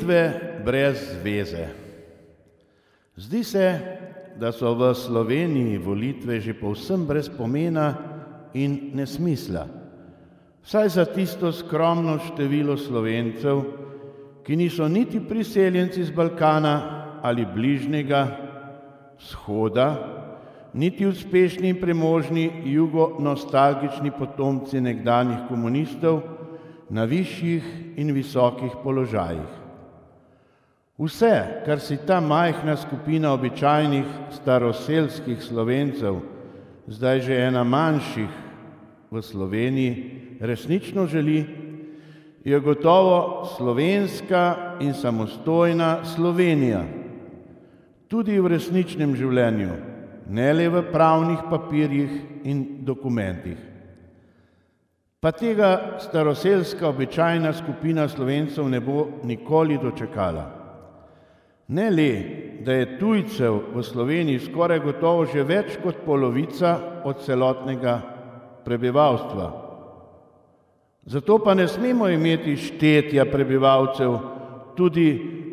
Volitve brez zveze. Zdi se, da so v Sloveniji volitve že povsem brez pomena in nesmisla. Vsaj za tisto skromno število Slovencev, ki niso niti priseljenci z Balkana ali bližnjega vzhoda, niti uspešni in premožni jugonostalgični potomci nekdanjih komunistov na višjih in visokih položajih. Vse, kar si ta majhna skupina običajnih staroselskih Slovencev, zdaj že ena manjših v Sloveniji, resnično želi, je gotovo slovenska in samostojna Slovenija. Tudi v resničnem življenju, ne le v pravnih papirjih in dokumentih. Pa tega staroselska običajna skupina Slovencev ne bo nikoli dočakala. Ne le, da je tujcev v Sloveniji skoraj gotovo že več kot polovica od celotnega prebivalstva. Zato pa ne smemo imeti štetja prebivalcev tudi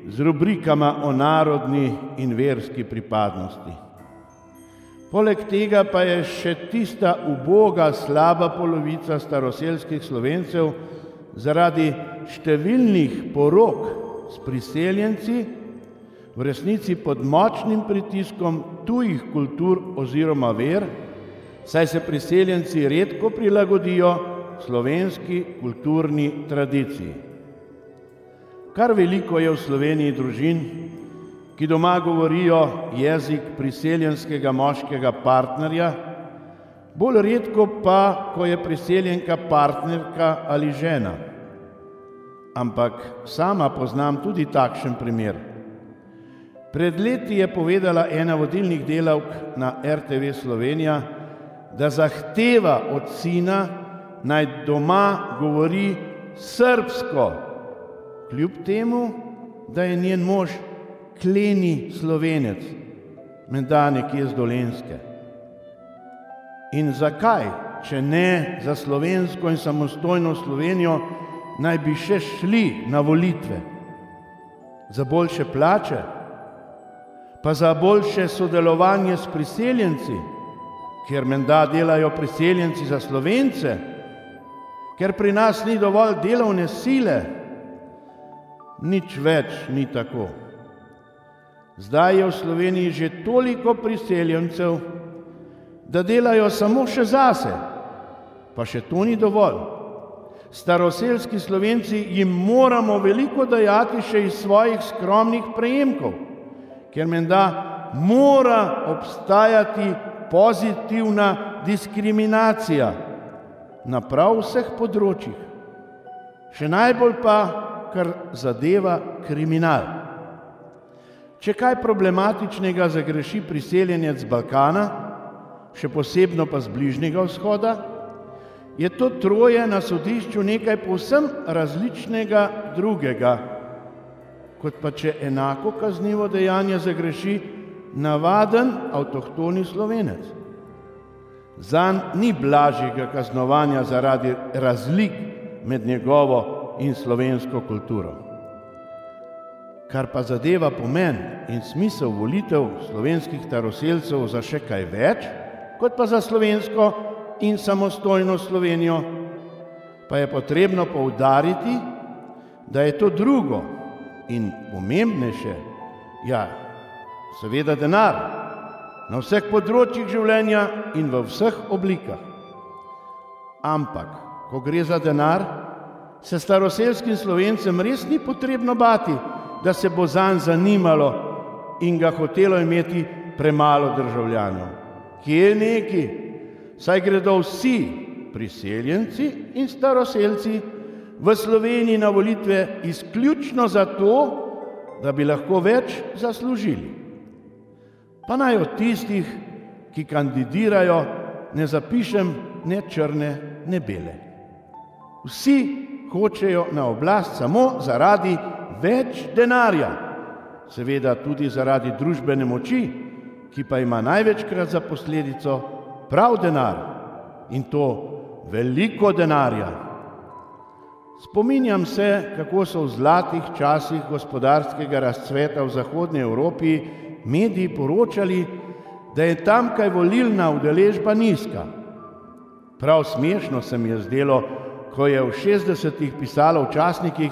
z rubrikama o narodni in verski pripadnosti. Poleg tega pa je še tista uboga, slaba polovica staroselskih Slovencev zaradi številnih porok s priseljenci v resnici pod močnim pritiskom tujih kultur oziroma ver, saj se priseljenci redko prilagodijo slovenski kulturni tradiciji. Kar veliko je v Sloveniji družin, ki doma govorijo jezik priseljenskega moškega partnerja, bolj redko pa, ko je priseljenka partnerka ali žena. Ampak sama poznam tudi takšen primer. Pred leti je povedala ena vodilnih delavk na RTV Slovenija, da zahteva od sina, naj doma govori srbsko, kljub temu, da je njen mož kleni Slovenec, menda nekje z Dolenjske. In zakaj, če ne za slovensko in samostojno Slovenijo, naj bi še šli na volitve? Za boljše plače? Pa za boljše sodelovanje s priseljenci, ker menda delajo priseljenci za Slovence, ker pri nas ni dovolj delovne sile. Nič več ni tako. Zdaj je v Sloveniji že toliko priseljencev, da delajo samo še zase, pa še to ni dovolj. Staroselski Slovenci jim moramo veliko dajati še iz svojih skromnih prejemkov, ker menda mora obstajati pozitivna diskriminacija na prav vseh področjih. Še najbolj pa, kar zadeva kriminal. Če kaj problematičnega zagreši priseljenec z Balkana, še posebno pa z Bližnjega vzhoda, je to troje na sodišču nekaj povsem različnega drugega, kot pa če enako kaznivo dejanje zagreši navaden avtohtoni Slovenec. Zanj ni blažjega kaznovanja zaradi razlik med njegovo in slovensko kulturo. Kar pa zadeva pomen in smisel volitev slovenskih staroselcev za še kaj več, kot pa za slovensko in samostojno Slovenijo, pa je potrebno poudariti, da je to drugo in pomembnejše, ja, seveda denar, na vseh področjih življenja in v vseh oblikah. Ampak, ko gre za denar, se staroselskim Slovencem res ni potrebno bati, da se bo zanj zanimalo in ga hotelo imeti premalo državljanov. Kje neki? Saj gredo vsi priseljenci in staroselci v Sloveniji na volitve izključno zato, da bi lahko več zaslužili. Pa naj od tistih, ki kandidirajo, ne zapišem ne črne, ne bele. Vsi hočejo na oblast samo zaradi več denarja, seveda tudi zaradi družbene moči, ki pa ima največkrat za posledico prav denar, in to veliko denarja. Spominjam se, kako so v zlatih časih gospodarskega razcveta v zahodnji Evropi mediji poročali, da je tamkaj volilna udeležba nizka. Prav smešno se mi je zdelo, ko je v 60-ih pisalo v časnikih,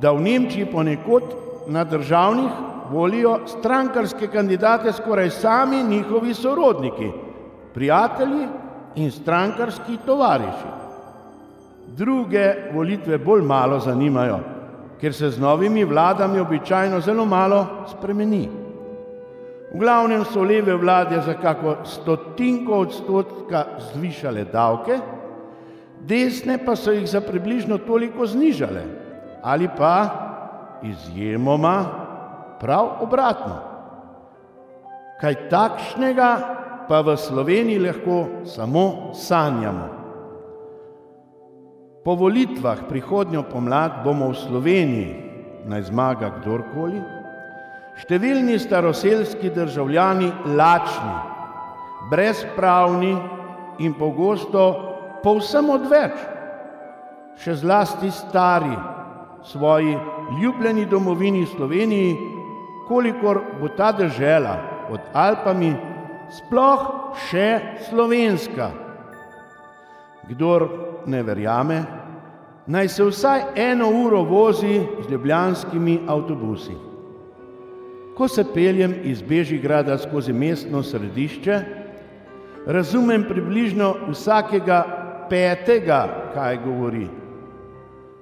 da v Nemčiji ponekod na državnih volijo strankarske kandidate skoraj sami njihovi sorodniki, prijatelji in strankarski tovariši. Druge volitve bolj malo zanimajo, ker se z novimi vladami običajno zelo malo spremeni. V glavnem so leve vlade za kako 100% zvišale davke, desne pa so jih za približno toliko znižale, ali pa izjemoma prav obratno. Kaj takšnega pa v Sloveniji lahko samo sanjamo. Po volitvah prihodnjo pomlad bomo v Sloveniji, naj zmaga kdorkoli, številni staroselski državljani lačni, brezpravni in pogosto povsem odveč, še zlasti stari svoji ljubljeni domovini Sloveniji, kolikor bo ta dežela pod Alpami sploh še slovenska. Kdor ne verjame, naj se vsaj 1 uro vozi z ljubljanskimi avtobusi. Ko se peljem iz Bežigrada skozi mestno središče, razumem približno vsakega 5., kaj govori.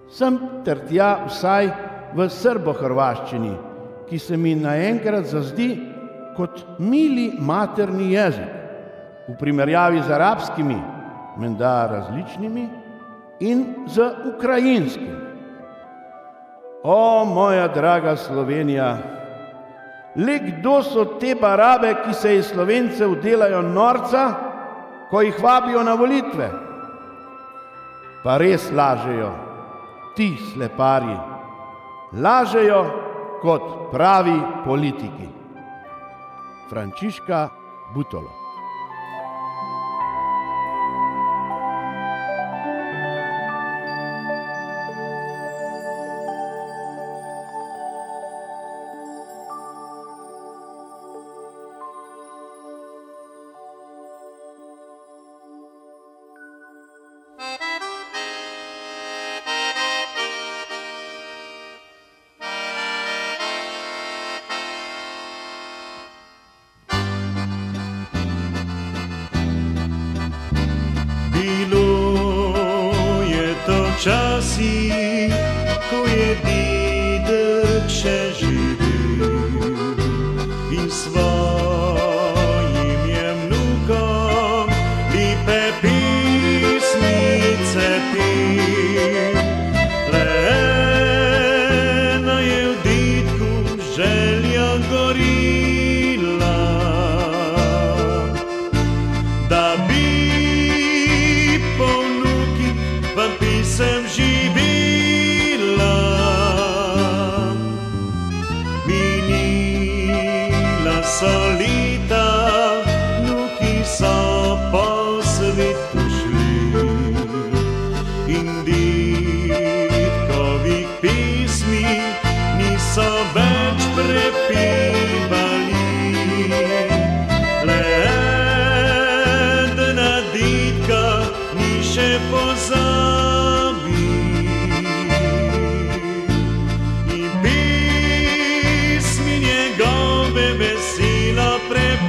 Sem ter tja vsaj v srbohrvaščini, ki se mi naenkrat zazdi kot mili materni jezik, v primerjavi z arabskimi, menda različnimi, in z ukrajinskim. O, moja draga Slovenija, le kdo so te barabe, ki se iz Slovencev delajo norca, ko jih vabijo na volitve? Pa res lažejo, ti sleparji, lažejo kot pravi politiki. Frančiška Butolo. Časi, ko je dedek še živel in svojim je vnukom lepe pesmice pel. Le ena je v dedku želja gorila, da bi po vnukih vam pisem živela. Minila so leta, vnuki so po svetu šli in dedkovih pesmi niso več prepevali. Le ena dedka ni še pozabil in pesmi njegove veselo prepeva.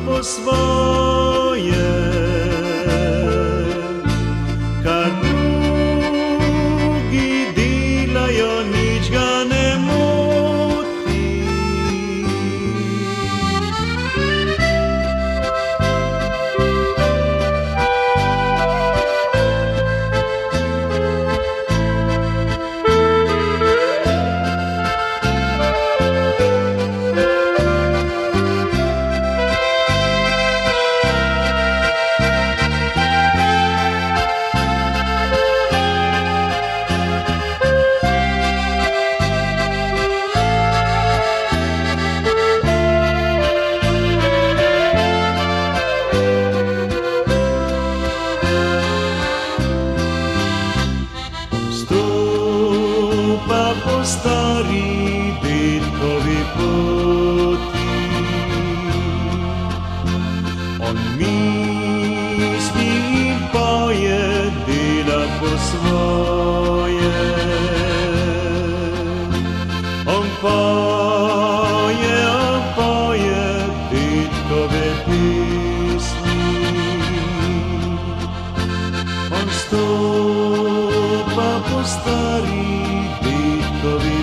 Po svoje, kar po stari detkovi poti. On misli in poje, dela po svoje. On poje detkove pesmi. On stopa po stari detkovi